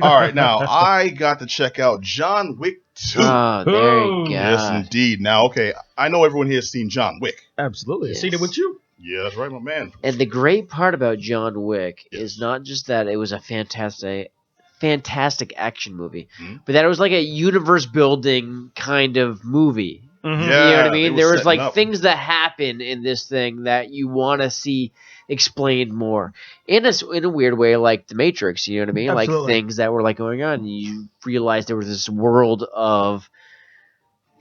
All right, now I got to check out John Wick 2. Oh, there you go. Yes, indeed. Now, okay, I know everyone here has seen John Wick. Absolutely. Yes. Seen it with you. Yeah, that's right, my man. And the great part about John Wick Yes. is not just that it was a fantastic action movie, Mhm. but that it was like a universe building kind of movie. Mhm. Yeah, You know what I they mean? were There was setting like up. things that happen in this thing that you want to see explained more in a weird way, like the Matrix. You know what I mean? Absolutely. Like things that were like going on. And you realize there was this world of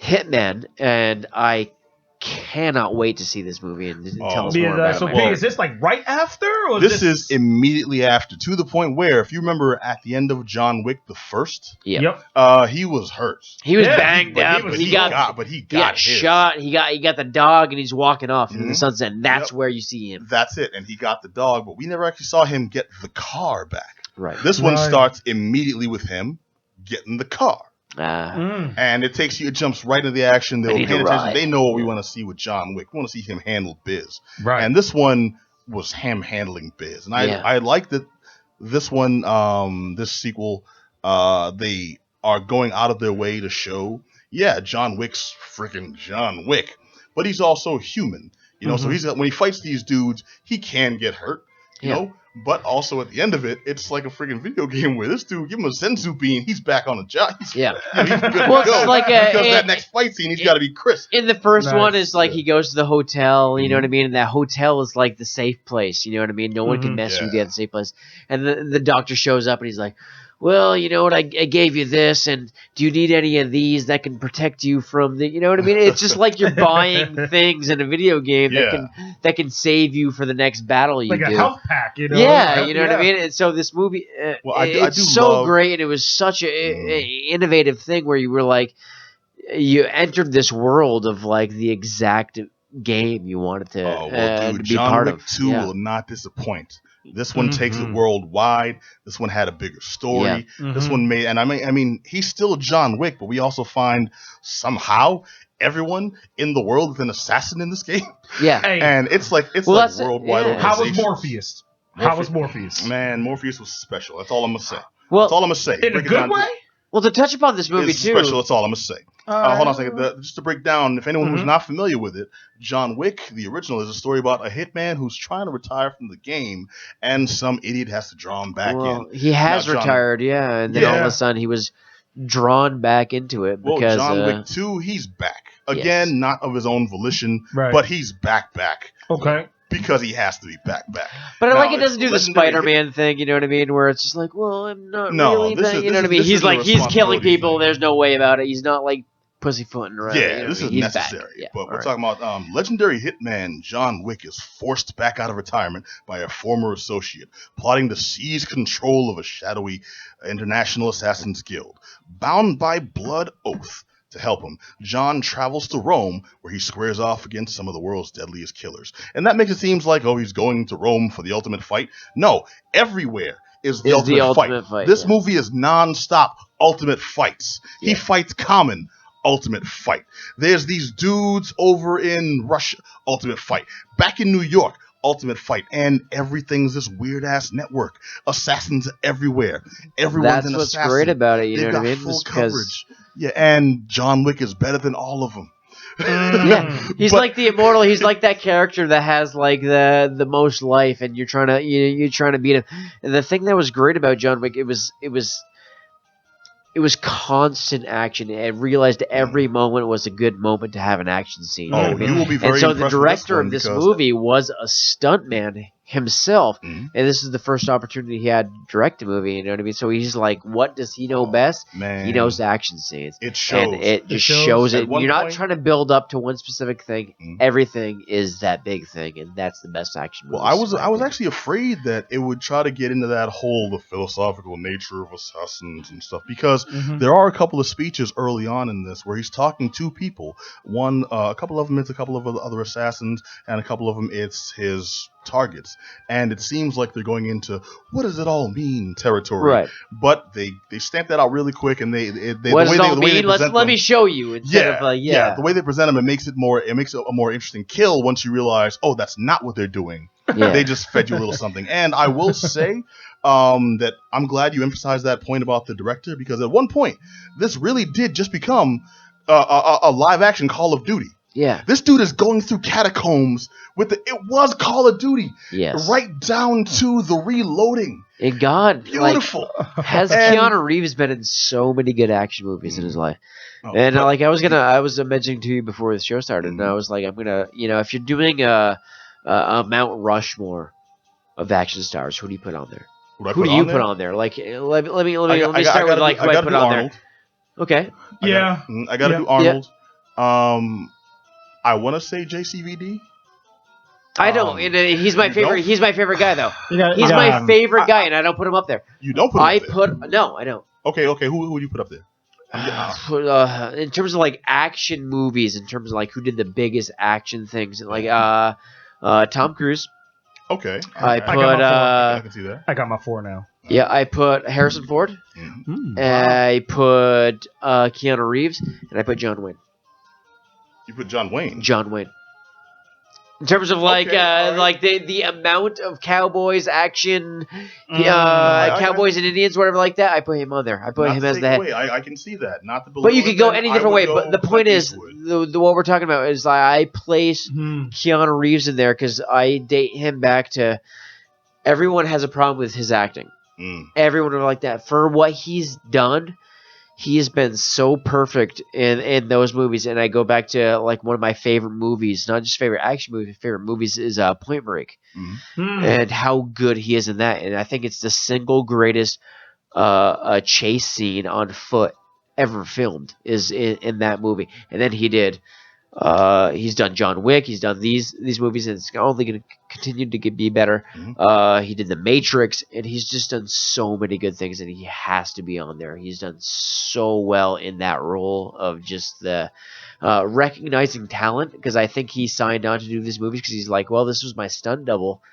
hitmen, and I cannot wait to see this movie and tell us Be more it, about so it. P, man. is this like right after? Or This is immediately after, to the point where, if you remember at the end of John Wick the first, Yeah. Yep. he was hurt. He was Yeah, banged But up. he got He got his. shot. He got the dog, and he's walking off into the Mhm. sunset. And that's Yep. where you see him. That's it, and he got the dog, but we never actually saw him get the car back. Right. This one Right. starts immediately with him getting the car. Mm. And it jumps right into the action. They'll I need pay a attention. ride. They know what we want to see with John Wick. We want to see him handle biz. Right. And this one was him handling biz. And I like that this one, this sequel, they are going out of their way to show, John Wick's freaking John Wick, but he's also human. You know, so when he fights these dudes, he can get hurt. You know, but also at the end of it, it's like a freaking video game where this dude, give him a senzu bean, he's back on the job. He's good to Well, go. it's like because that next fight scene, he's got to be crisp. In the first Nice. one, is like he goes to the hotel, you know what I mean? And that hotel is like the safe place, you know what I mean? No one can mess with you at the safe place. And the doctor shows up and he's like, well, you know what, I gave you this, and do you need any of these that can protect you from the, you know what I mean? It's just like you're buying things in a video game that can save you for the next battle you like do. a health pack, you know? Yeah, you know what I mean? And so this movie, it's do so love- great, and it was such a innovative thing where you were like, you entered this world of like the exact game you wanted to, Dude, to be John part Wick of. 2 will not disappoint. This one takes it worldwide. This one had a bigger story. This one made, and I mean, he's still John Wick, but we also find somehow everyone in the world is an assassin in this game. Yeah. Hey, And it's like that's it. worldwide. Yeah. how was organization. Morpheus? How was Morpheus? Man, Morpheus was special. That's all I'm gonna say. Well, That's all I'm gonna say. In a Break it good down. way? well, to touch upon this movie It's too. special. That's all I'm gonna say. Hold on a second. Just to break down, if anyone who's not familiar with it, John Wick, the original, is a story about a hitman who's trying to retire from the game, and some idiot has to draw him back in. He has Now, John- retired, and then all of a sudden he was drawn back into it Well, because John Wick 2, he's back. Again, not of his own volition, Right. but he's back Okay. because he has to be back. But Now, like it it's doesn't do the legendary Spider-Man thing, you know what I mean? Where it's just like, well, I'm not No, really, this back, is- you know this what I is- mean? this He's is a like he's killing responsibility people. thing. There's no way about it. He's not like pussyfooting around. you know Yeah, what I this mean? is He's necessary. back. Yeah, But all we're right. talking about legendary hitman John Wick is forced back out of retirement by a former associate, plotting to seize control of a shadowy international assassins guild. Bound by blood oath to help him, John travels to Rome, where he squares off against some of the world's deadliest killers. And that makes it seem like, he's going to Rome for the ultimate fight. No, everywhere is the ultimate fight. This movie is non-stop ultimate fights. He fights Common, ultimate fight. There's these dudes over in Russia, ultimate fight. Back in New York, ultimate fight. And everything's this weird-ass network. Assassins everywhere. Everyone's an That's assassin. what's great about it, you They've know what I got mean? full Just because coverage. Yeah, and John Wick is better than all of them. he's like the immortal. He's like that character that has like the most life, and you're trying to beat him. And the thing that was great about John Wick, it was constant action. I realized every moment was a good moment to have an action scene. Oh, you know what I mean? you will be very And so the impressed with director one of this because- movie was a stuntman himself, Mhm. and this is the first opportunity he had to direct a movie. You know what I mean? So he's like, what does he know best? Man, He knows the action scenes. It shows. And it just shows. shows At it. one You're not point- trying to build up to one specific thing. Mhm. Everything is that big thing, and that's the best action movie. Well, I was actually afraid that it would try to get into that whole the philosophical nature of assassins and stuff, because there are a couple of speeches early on in this where he's talking to people. One, a couple of them it's a couple of other assassins, and a couple of them it's his targets, and it seems like they're going into what does it all mean territory. Right. But they stamp that out really quick, and they What does it all mean? Let me show you. Instead of like, the way they present them, it makes it a more interesting kill once you realize, that's not what they're doing. Yeah. They just fed you a little something. And I will say, that I'm glad you emphasized that point about the director, because at one point this really did just become a live action Call of Duty. Yeah. This dude is going through catacombs with it was Call of Duty. Yes. Right down to the reloading. And God, Beautiful. Has Keanu Reeves been in so many good action movies in his life? And I was mentioning to you before the show started, and I was like, I'm gonna, if you're doing a Mount Rushmore of action stars, who do you put on there? Who do you put on there? Like, let me start with like who I put on there. Okay. Yeah. I gotta do Arnold. Yeah. I want to say JCVD. I don't. He's my favorite. He's my favorite guy, though. He's my favorite guy, and I don't put him up there. You don't put him up there? No, I don't. Okay. Who would you put up there? In terms of like action movies, in terms of like who did the biggest action things, like Tom Cruise. Okay. I can see that. I got my 4 now. Yeah, I put Harrison Ford. Mm-hmm. I put Keanu Reeves, and I put John Wayne. You put John Wayne. John Wayne. In terms of like like the amount of cowboys action, cowboys and Indians, whatever like that, I put him on there. I put him as the head. I can see that. Not the. But you could go any different way. But the point is, what we're talking about is I place Keanu Reeves in there because I date him back to. Everyone has a problem with his acting. Everyone would like that for what he's done. He has been so perfect in those movies, and I go back to like one of my favorite movies, not just favorite action movie, favorite movies is Point Break, and how good he is in that. And I think it's the single greatest chase scene on foot ever filmed is in that movie. And then he did. He's done John Wick. He's done these movies, and it's only going to continue to be better. He did The Matrix, and he's just done so many good things, and he has to be on there. He's done so well in that role of just the recognizing talent, because I think he signed on to do these movies because he's like, well, this was my stunt double.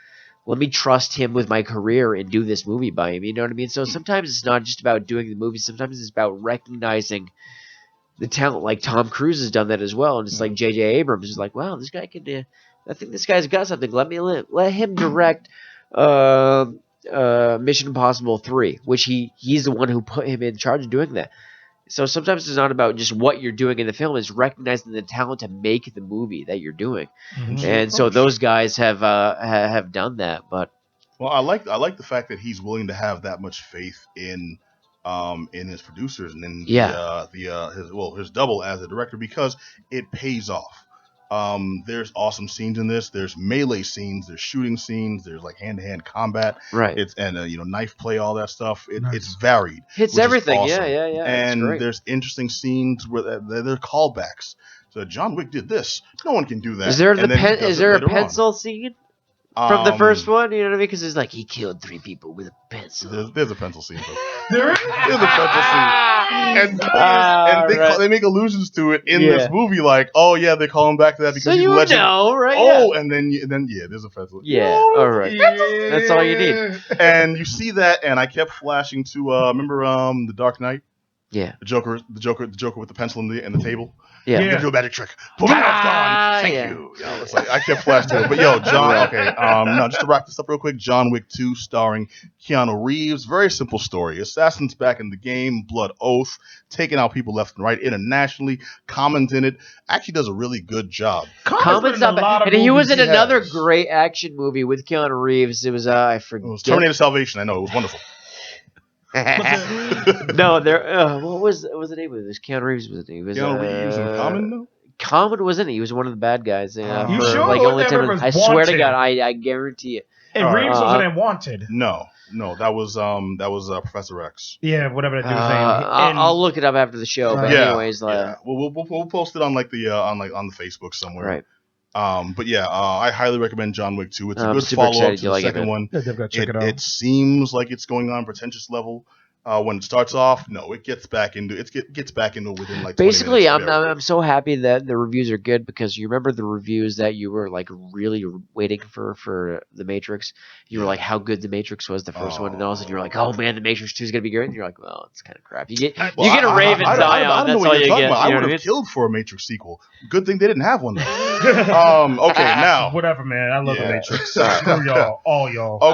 Let me trust him with my career and do this movie by him. You know what I mean? So sometimes it's not just about doing the movie. Sometimes it's about recognizing the talent. Like Tom Cruise has done that as well, and it's like J.J. Abrams is like, wow, this guy can. I think this guy's got something. Let him direct Mission Impossible 3, which he's the one who put him in charge of doing that. So sometimes it's not about just what you're doing in the film; it's recognizing the talent to make the movie that you're doing. And so those guys have done that. But I like the fact that he's willing to have that much faith in his producers and in his double as a director, because it pays off. There's awesome scenes in this. There's melee scenes. There's shooting scenes. There's like hand-to-hand combat. Right. It's knife play, all that stuff. It's varied. It's everything. Awesome. Yeah. And there's interesting scenes where they're callbacks. So John Wick did this. No one can do that. Is there a pencil scene? From the first one, you know what I mean? Because it's like he killed 3 people with a pencil. There's a pencil scene, though. There's a pencil scene, and they make allusions to it in this movie. Like, oh yeah, they call him back to that because he's legend. Right? Oh, and then there's a pencil. Yeah, all right. Yeah. That's all you need. And you see that, and I kept flashing to remember The Dark Knight. Yeah. The Joker with the pencil in the table. Yeah. You can do a magic trick. Pull me off, gone. Thank you. It's like I kept flashing to it. But John. Okay. Now just to wrap this up real quick, John Wick 2, starring Keanu Reeves. Very simple story. Assassins back in the game. Blood oath. Taking out people left and right internationally. Common's in it. Actually does a really good job. Common's not bad. And he was in another great action movie with Keanu Reeves. It was I forget. It was Terminator Salvation. I know, it was wonderful. No, what was the name of this? Keanu Reeves was it? Keanu Reeves in Common, though? Common wasn't he? He was one of the bad guys. You sure? Like only I swear to God, I guarantee it. And Reeves wasn't in Wanted. No, that was Professor X. Yeah, whatever that dude was saying. I'll look it up after the show. But anyways, we'll post it on like the on the Facebook somewhere. Right. But I highly recommend John Wick 2. It's a good follow-up to the second one. Check it out. It seems like it's going on a pretentious level. When it starts off, no, it gets back into within like 20 basically. minutes, I'm so happy that the reviews are good, because you remember the reviews that you were like really waiting for The Matrix. You were like, how good The Matrix was the first one, and all of a sudden you're like, oh man, The Matrix 2 is gonna be great. And you're like, well, it's kind of crap. You get a rave in Zion. That's all you get. I would have killed for a Matrix sequel. Good thing they didn't have one though. Okay, now whatever, man. I love The Matrix. Screw y'all, all y'all.